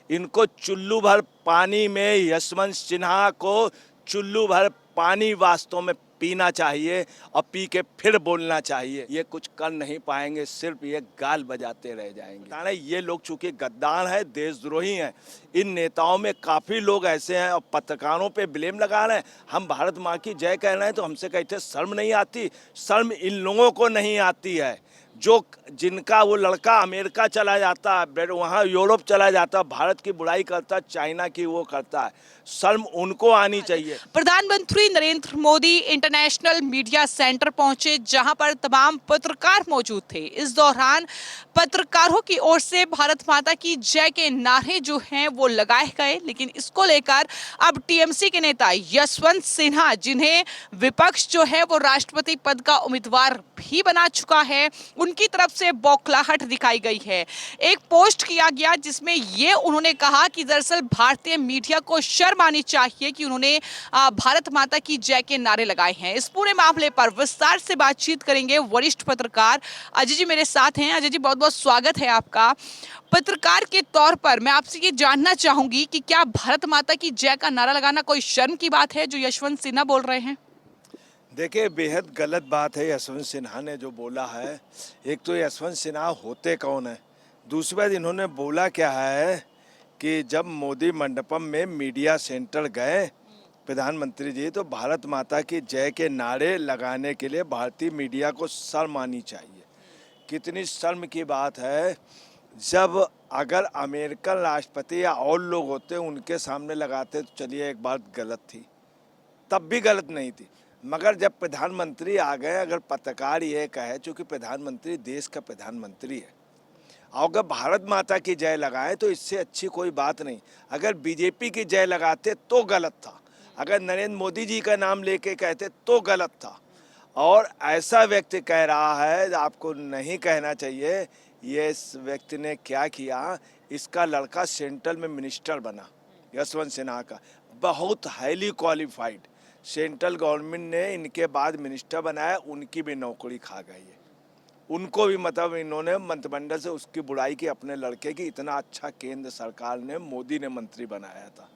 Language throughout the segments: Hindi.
इनको चुल्लू भर पानी में, यशवंत सिन्हा को चुल्लू भर पानी वास्तव में पीना चाहिए और पी के फिर बोलना चाहिए। ये कुछ कर नहीं पाएंगे, सिर्फ ये गाल बजाते रह जाएंगे। ये लोग चूंकि गद्दार हैं, देशद्रोही हैं, इन नेताओं में काफ़ी लोग ऐसे हैं और पत्रकारों पे ब्लेम लगा रहे हैं। हम भारत माँ की जय कह रहे हैं तो हमसे कहते शर्म नहीं आती। शर्म इन लोगों को नहीं आती है जो जिनका वो लड़का अमेरिका चला जाता है, वहाँ यूरोप चला जाता है, भारत की बुराई करता है, चाइना की वो करता है। शर्म उनको आनी चाहिए। प्रधानमंत्री Narendra Modi international media centre पहुंचे, जहां पर तमाम पत्रकार मौजूद थे। इस दौरान पत्रकारों की ओर से भारत माता की जय के नारे जो हैं वो लगाए गए, लेकिन इसको लेकर अब टीएमसी के नेता यशवंत सिन्हा, जिन्हें विपक्ष जो है वो राष्ट्रपति पद का उम्मीदवार भी बना चुका है, उनकी तरफ से बौखलाहट दिखाई गई है। एक पोस्ट किया गया जिसमें ये उन्होंने कहा कि दरअसल भारतीय मीडिया को शर्म आनी चाहिए कि उन्होंने भारत माता की जय के नारे लगाए हैं। इस पूरे मामले पर विस्तार से बातचीत करेंगे वरिष्ठ पत्रकार अजय जी मेरे साथ हैं। अजय जी, बहुत बहुत स्वागत है आपका। पत्रकार के तौर पर मैं आपसे ये जानना चाहूंगी कि क्या भारत माता की जय का नारा लगाना कोई शर्म की बात है जो यशवंत सिन्हा बोल रहे हैं? देखिए, बेहद गलत बात है यशवंत सिन्हा ने जो बोला है। एक तो यशवंत सिन्हा होते कौन है, दूसरी बात इन्होंने बोला क्या है कि जब मोदी मंडपम में मीडिया सेंटर गए प्रधानमंत्री जी, तो भारत माता की जय के नारे लगाने के लिए भारतीय मीडिया को शर्म आनी चाहिए। कितनी शर्म की बात है। जब अगर अमेरिकन राष्ट्रपति या और लोग होते उनके सामने लगाते तो चलिए एक बात गलत थी, तब भी गलत नहीं थी, मगर जब प्रधानमंत्री आ गए, अगर पत्रकार ये कहे, चूँकि प्रधानमंत्री देश का प्रधानमंत्री है, और अगर भारत माता की जय लगाए तो इससे अच्छी कोई बात नहीं। अगर बीजेपी की जय लगाते तो गलत था, अगर नरेंद्र मोदी जी का नाम लेके कहते तो गलत था। और ऐसा व्यक्ति कह रहा है, आपको नहीं कहना चाहिए। ये इस व्यक्ति ने क्या किया, इसका लड़का सेंट्रल में मिनिस्टर बना, यशवंत सिन्हा का, बहुत हाईली क्वालिफाइड। सेंट्रल गवर्नमेंट ने इनके बाद मिनिस्टर बनाया, उनकी भी नौकरी खा गई है। उनको भी मतलब इन्होंने मंत्रिमंडल से उसकी बुराई की अपने लड़के की। इतना अच्छा केंद्र सरकार ने, मोदी ने मंत्री बनाया था।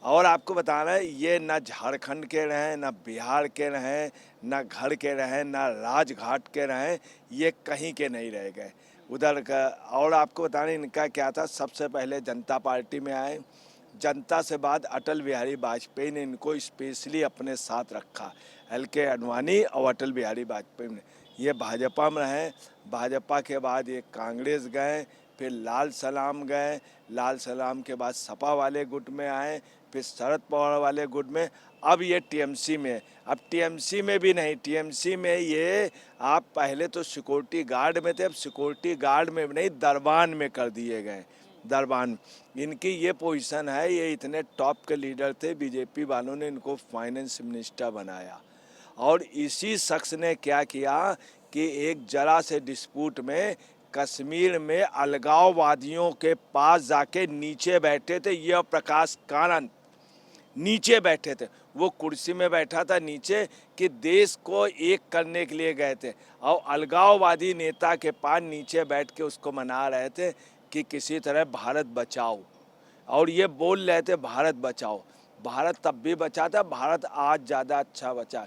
और आपको बताना है, ये ना झारखंड के रहें, ना बिहार के रहें, ना घर के रहें, ना राजघाट के रहें, ये कहीं के नहीं रह गए उधर का। और आपको बताना इनका क्या था, सबसे पहले जनता पार्टी में आए, जनता से बाद अटल बिहारी वाजपेयी ने इनको स्पेशली अपने साथ रखा। LK आडवाणी और अटल बिहारी वाजपेयी ने, ये भाजपा में रहे, भाजपा के बाद ये कांग्रेस गए, फिर लाल सलाम गए, लाल सलाम के बाद सपा वाले गुट में आए, फिर शरद पवार वाले गुट में, अब ये टीएमसी में। अब टीएमसी में भी नहीं, टीएमसी में ये आप पहले तो सिक्योरिटी गार्ड में थे, अब सिक्योरिटी गार्ड में नहीं, दरबान में कर दिए गए। दरबान इनकी ये पोजीशन है। ये इतने टॉप के लीडर थे, बीजेपी वालों ने इनको फाइनेंस मिनिस्टर बनाया। और इसी शख्स ने क्या किया कि एक जरा से डिस्प्यूट में कश्मीर में अलगाववादियों के पास जाके नीचे बैठे थे। ये प्रकाश कांत नीचे बैठे थे, वो कुर्सी में बैठा था नीचे, कि देश को एक करने के लिए गए थे, और अलगाववादी नेता के पास नीचे बैठ के उसको मना रहे थे कि किसी तरह भारत बचाओ। और ये बोल रहे थे भारत बचाओ। भारत तब भी बचा था, भारत आज ज़्यादा अच्छा बचा।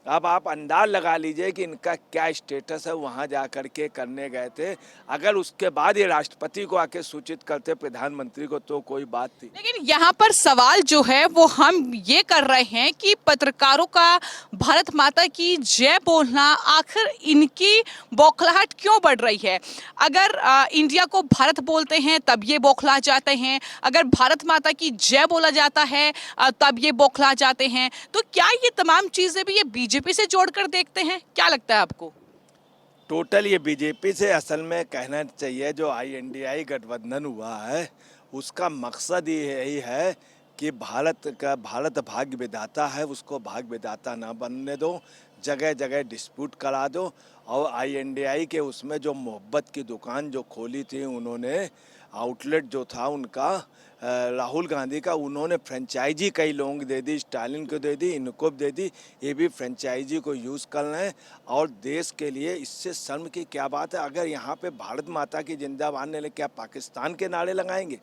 अब आप अंदाज लगा लीजिए कि इनका क्या स्टेटस है। वहाँ जा कर के करने गए थे, अगर उसके बाद ये राष्ट्रपति को आके सूचित करते, प्रधानमंत्री को, तो कोई बात थी। लेकिन यहाँ पर सवाल जो है वो हम ये कर रहे हैं कि पत्रकारों का भारत माता की जय बोलना, आखिर इनकी बौखलाहट क्यों बढ़ रही है? अगर इंडिया को भारत बोलते हैं तब ये बौखला जाते हैं, अगर भारत माता की जय बोला जाता है तब ये बौखला जाते हैं। तो क्या ये तमाम चीजें भी ये बीजेपी से जोड़कर देखते हैं? क्या लगता है आपको? टोटल ये बीजेपी से असल में कहना चाहिए, जो INDI गठबंधन हुआ है उसका मकसद यही है कि भारत भाग्य विधाता है, उसको भाग्य विधाता ना बनने दो, जगह जगह डिस्प्यूट करा दो। और INDI के उसमें जो मोहब्बत की दुकान जो खोली थी उन्होंने, आउटलेट जो था उनका राहुल गांधी का, उन्होंने फ्रेंचाइजी कई लोगों को दे दी, स्टालिन को दे दी, इनको भी दे दी, ये भी फ्रेंचाइजी को यूज़ कर रहे हैं। और देश के लिए इससे शर्म की क्या बात है? अगर यहाँ पे भारत माता की जिंदाबाद ने क्या पाकिस्तान के नारे लगाएंगे?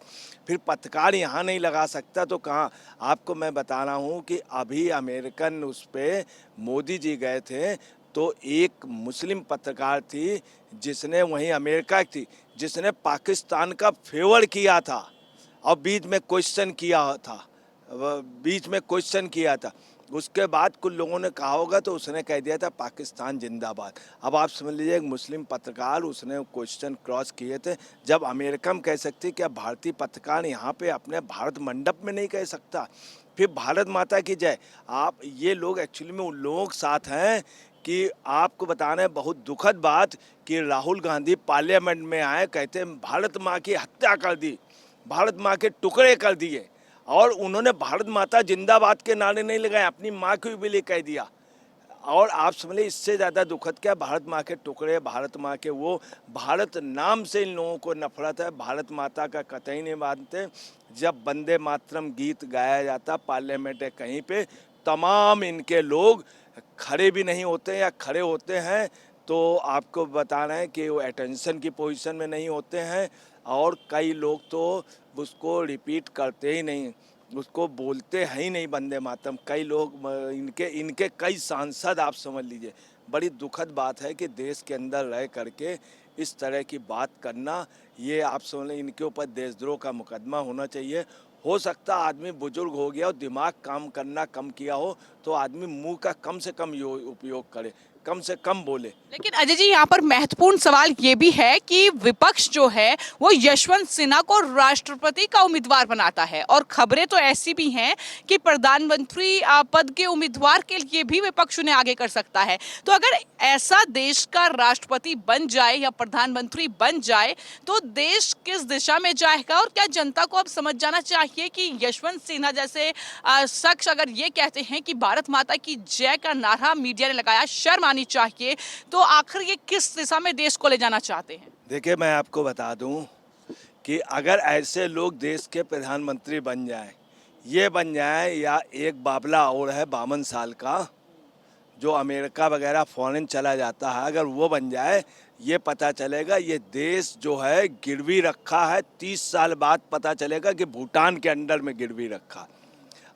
फिर पत्रकार यहाँ नहीं लगा सकता तो कहाँ? आपको मैं बता रहा हूँ कि अभी अमेरिकन उस पर मोदी जी गए थे तो एक मुस्लिम पत्रकार थी जिसने, वहीं अमेरिका की थी, जिसने पाकिस्तान का फेवर किया था और बीच में क्वेश्चन किया था, उसके बाद कुछ लोगों ने कहा होगा तो उसने कह दिया था पाकिस्तान जिंदाबाद। अब आप समझ लीजिए, एक मुस्लिम पत्रकार, उसने क्वेश्चन क्रॉस किए थे। जब अमेरिका में कह सकती, क्या भारतीय पत्रकार यहाँ पे अपने भारत मंडप में नहीं कह सकता? फिर भारत माता की जय। आप ये लोग एक्चुअली में उन लोगों के साथ हैं कि आपको बताना है बहुत दुखद बात कि राहुल गांधी पार्लियामेंट में आए, कहते हैं भारत माँ की हत्या कर दी, भारत माँ के टुकड़े कर दिए, और उन्होंने भारत माता जिंदाबाद के नारे नहीं लगाए, अपनी माँ को भी कह दिया। और आप समझ लीजिए इससे ज़्यादा दुखद क्या? भारत माँ के टुकड़े, भारत माँ के वो, भारत नाम से इन लोगों को नफरत है, भारत माता का कतई नहीं मानते। जब वंदे मातरम गीत गाया जाता पार्लियामेंट है कहीं पे, तमाम इनके लोग खड़े भी नहीं होते, या खड़े होते हैं तो आपको बता रहे हैं कि वो अटेंशन की पोजीशन में नहीं होते हैं, और कई लोग तो उसको रिपीट करते ही नहीं, उसको बोलते हैं ही नहीं वंदे मातरम। कई लोग इनके कई सांसद, आप समझ लीजिए, बड़ी दुखद बात है कि देश के अंदर रह करके इस तरह की बात करना, ये आप समझ लें इनके ऊपर देशद्रोह का मुकदमा होना चाहिए। हो सकता आदमी बुजुर्ग हो गया और दिमाग काम करना कम किया हो तो आदमी मुंह का कम से कम उपयोग करे, कम से कम बोले। लेकिन अजय जी, यहाँ पर महत्वपूर्ण सवाल ये भी है कि विपक्ष जो है वो यशवंत सिन्हा को राष्ट्रपति का उम्मीदवार बनाता है, और खबरें तो ऐसी भी हैं कि प्रधानमंत्री पद के उम्मीदवार के लिए भी विपक्ष उन्हें आगे कर सकता है। तो अगर ऐसा देश का राष्ट्रपति बन जाए या प्रधानमंत्री बन जाए तो देश किस दिशा में जाएगा? और क्या जनता को अब समझ जाना चाहिए कि यशवंत सिन्हा जैसे शख्स अगर ये कहते हैं कि भारत माता की जय का नारा मीडिया ने लगाया, शर्म आनी चाहिए, तो आखिर ये किस दिशा में देश को ले जाना चाहते हैं? देखिए, मैं आपको बता दूं कि अगर ऐसे लोग देश के प्रधानमंत्री बन जाएं, ये बन जाए, या एक बाबला और है 52 साल का जो अमेरिका वगैरह फॉरेन चला जाता है, अगर वो बन जाए, ये पता चलेगा ये देश जो है गिरवी रखा है। 30 साल बाद पता चलेगा कि भूटान के अंडर में गिरवी रखा।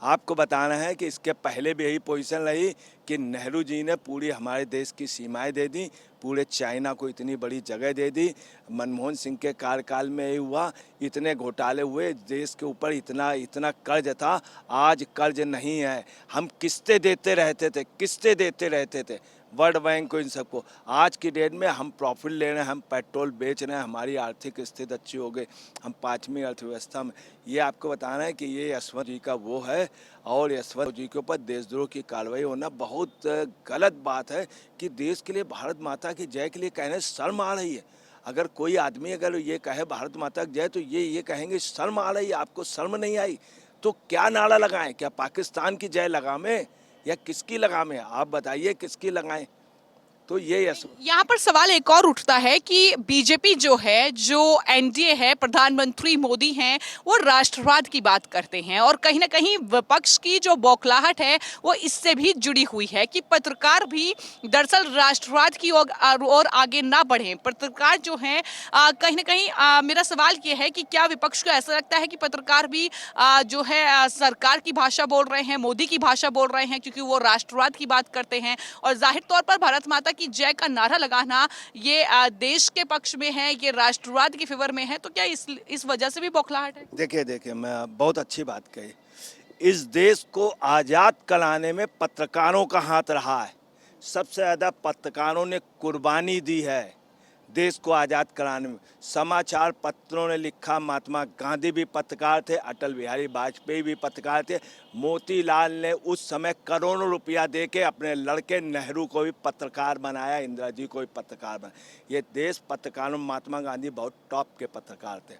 आपको बताना है कि इसके पहले भी यही पोजीशन रही कि नेहरू जी ने पूरी हमारे देश की सीमाएं दे दी, पूरे चाइना को इतनी बड़ी जगह दे दी। मनमोहन सिंह के कार्यकाल में यही हुआ, इतने घोटाले हुए, देश के ऊपर इतना इतना कर्ज था, आज कर्ज नहीं है। हम किस्तें देते रहते थे वर्ल्ड बैंक को, इन सबको। आज की डेट में हम प्रॉफिट ले रहे हैं, हम पेट्रोल बेच रहे हैं, हमारी आर्थिक स्थिति अच्छी हो गई, हम 5वीं अर्थव्यवस्था में। ये आपको बताना है कि ये यशवंत जी का वो है, और यशवंत जी के ऊपर देशद्रोह की कार्रवाई होना बहुत गलत बात है कि देश के लिए, भारत माता की जय के लिए कहने शर्म आ रही है। अगर कोई आदमी अगर ये कहे भारत माता की जय तो ये कहेंगे शर्म आ रही है, आपको शर्म नहीं आई तो क्या नारा लगाएं? क्या पाकिस्तान की जय लगामें या किसकी लगामें? आप बताइए किसकी लगाएं? तो ये यहाँ पर सवाल एक और उठता है कि बीजेपी जो है, जो एनडीए है, प्रधानमंत्री मोदी हैं, वो राष्ट्रवाद की बात करते हैं, और कहीं ना कहीं विपक्ष की जो बौखलाहट है वो इससे भी जुड़ी हुई है कि पत्रकार भी दरअसल राष्ट्रवाद की ओर आगे ना बढ़े। पत्रकार जो हैं कहीं ना कहीं मेरा सवाल ये है कि क्या विपक्ष को ऐसा लगता है कि पत्रकार भी जो है सरकार की भाषा बोल रहे हैं, मोदी की भाषा बोल रहे हैं, क्योंकि वो राष्ट्रवाद की बात करते हैं, और जाहिर तौर पर भारत माता की जय का नारा लगाना ये देश के पक्ष में है, ये राष्ट्रवाद के फेवर में है, तो क्या इस वजह से भी बौखलाहट है? देखिए मैं बहुत अच्छी बात कही। इस देश को आज़ाद कराने में पत्रकारों का हाथ रहा है। सबसे ज़्यादा पत्रकारों ने कुर्बानी दी है देश को आज़ाद कराने में। समाचार पत्रों ने लिखा, महात्मा गांधी भी पत्रकार थे, अटल बिहारी वाजपेयी भी पत्रकार थे, मोतीलाल ने उस समय करोड़ों रुपया देके अपने लड़के नेहरू को भी पत्रकार बनाया, इंदिरा जी को भी पत्रकार बनाया। ये देश पत्रकारों, महात्मा गांधी बहुत टॉप के पत्रकार थे।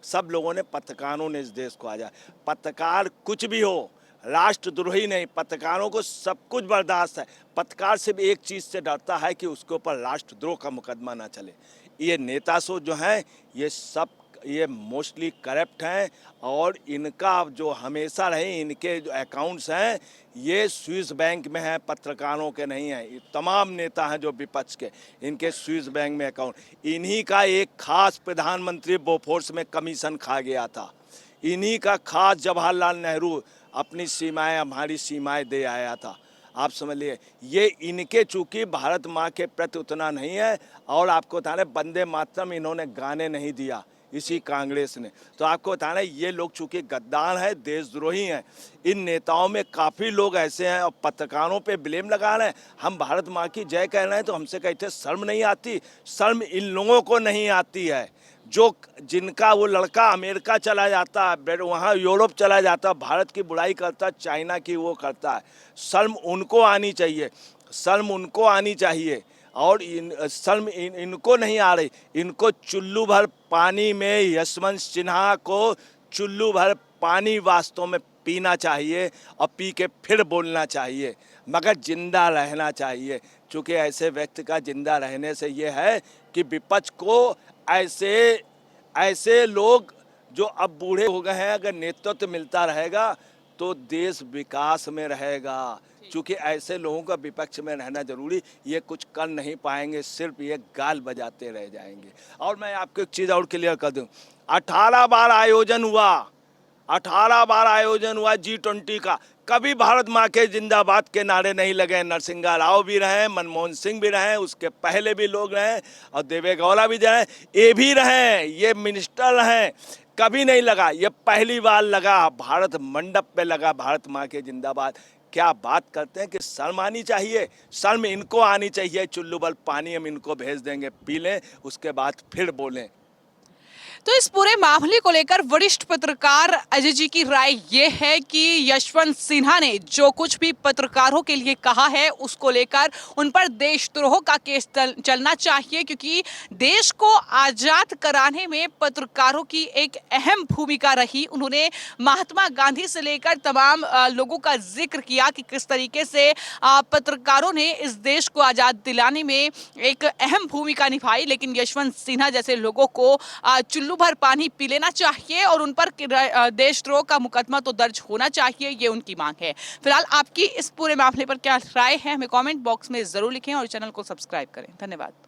सब लोगों ने, पत्रकारों ने इस देश को आज़ाद। पत्रकार कुछ भी हो, राष्ट्रद्रोही नहीं, पत्रकारों को सब कुछ बर्दाश्त है। पत्रकार सिर्फ एक चीज़ से डरता है कि उसके ऊपर राष्ट्रद्रोह का मुकदमा ना चले। ये नेता सो जो हैं, ये सब ये मोस्टली करप्ट हैं और इनका जो हमेशा रहे इनके जो अकाउंट्स हैं ये स्विस बैंक में हैं, पत्रकारों के नहीं हैं। ये तमाम नेता हैं जो विपक्ष के, इनके स्विस बैंक में अकाउंट। इन्हीं का एक खास प्रधानमंत्री बोफोर्स में कमीशन खा गया था। इन्हीं का खास जवाहरलाल नेहरू अपनी सीमाएं हमारी सीमाएं दे आया था। आप समझ लिए, ये इनके चूंकि भारत माँ के प्रति उतना नहीं है। और आपको बता रहे वंदे मातरम इन्होंने गाने नहीं दिया इसी कांग्रेस ने। तो आपको बता रहे ये लोग चूंकि गद्दार हैं, देशद्रोही हैं। इन नेताओं में काफ़ी लोग ऐसे हैं और पत्रकारों पे ब्लेम लगा रहे हैं। हम भारत माँ की जय कह रहे हैं तो हमसे कहते शर्म नहीं आती। शर्म इन लोगों को नहीं आती है जो जिनका वो लड़का अमेरिका चला जाता है, वहाँ यूरोप चला जाता है, भारत की बुराई करता है, चाइना की वो करता है। शर्म उनको आनी चाहिए, शर्म उनको आनी चाहिए। और शर्म इनको नहीं आ रही। इनको चुल्लू भर पानी में यशवंत सिन्हा को चुल्लू भर पानी वास्तव में पीना चाहिए और पी के फिर बोलना चाहिए, मगर जिंदा रहना चाहिए। क्योंकि ऐसे व्यक्ति का जिंदा रहने से ये है कि विपक्ष को ऐसे लोग जो अब बूढ़े हो गए हैं, अगर नेतृत्व मिलता रहेगा तो देश विकास में रहेगा। क्योंकि ऐसे लोगों का विपक्ष में रहना जरूरी। ये कुछ कर नहीं पाएंगे, सिर्फ ये गाल बजाते रह जाएंगे। और मैं आपको एक चीज़ और क्लियर कर दूं, 18 बार आयोजन हुआ, 18 बार आयोजन हुआ G20 का। कभी भारत माँ के जिंदाबाद के नारे नहीं लगे। नरसिंहा राव भी रहे, मनमोहन सिंह भी रहे, उसके पहले भी लोग रहे और देवे गौड़ा भी रहे, ये भी रहे, ये मिनिस्टर रहे। कभी नहीं लगा, ये पहली बार लगा, भारत मंडप पे लगा भारत माँ के जिंदाबाद। क्या बात करते हैं कि शर्म आनी चाहिए। शर्म इनको आनी चाहिए। चुल्लू भर पानी हम इनको भेज देंगे, पी लें, उसके बाद फिर बोलें। तो इस पूरे मामले को लेकर वरिष्ठ पत्रकार अजय जी की राय ये है कि यशवंत सिन्हा ने जो कुछ भी पत्रकारों के लिए कहा है उसको लेकर उन पर देशद्रोह का केस चलना चाहिए, क्योंकि देश को आजाद कराने में पत्रकारों की एक अहम भूमिका रही। उन्होंने महात्मा गांधी से लेकर तमाम लोगों का जिक्र किया कि किस तरीके से पत्रकारों ने इस देश को आजाद दिलाने में एक अहम भूमिका निभाई। लेकिन यशवंत सिन्हा जैसे लोगों को चुल्लू भर पानी पी लेना चाहिए और उन पर देशद्रोह का मुकदमा तो दर्ज होना चाहिए, ये उनकी मांग है। फिलहाल आपकी इस पूरे मामले पर क्या राय है हमें कमेंट बॉक्स में जरूर लिखें और चैनल को सब्सक्राइब करें। धन्यवाद।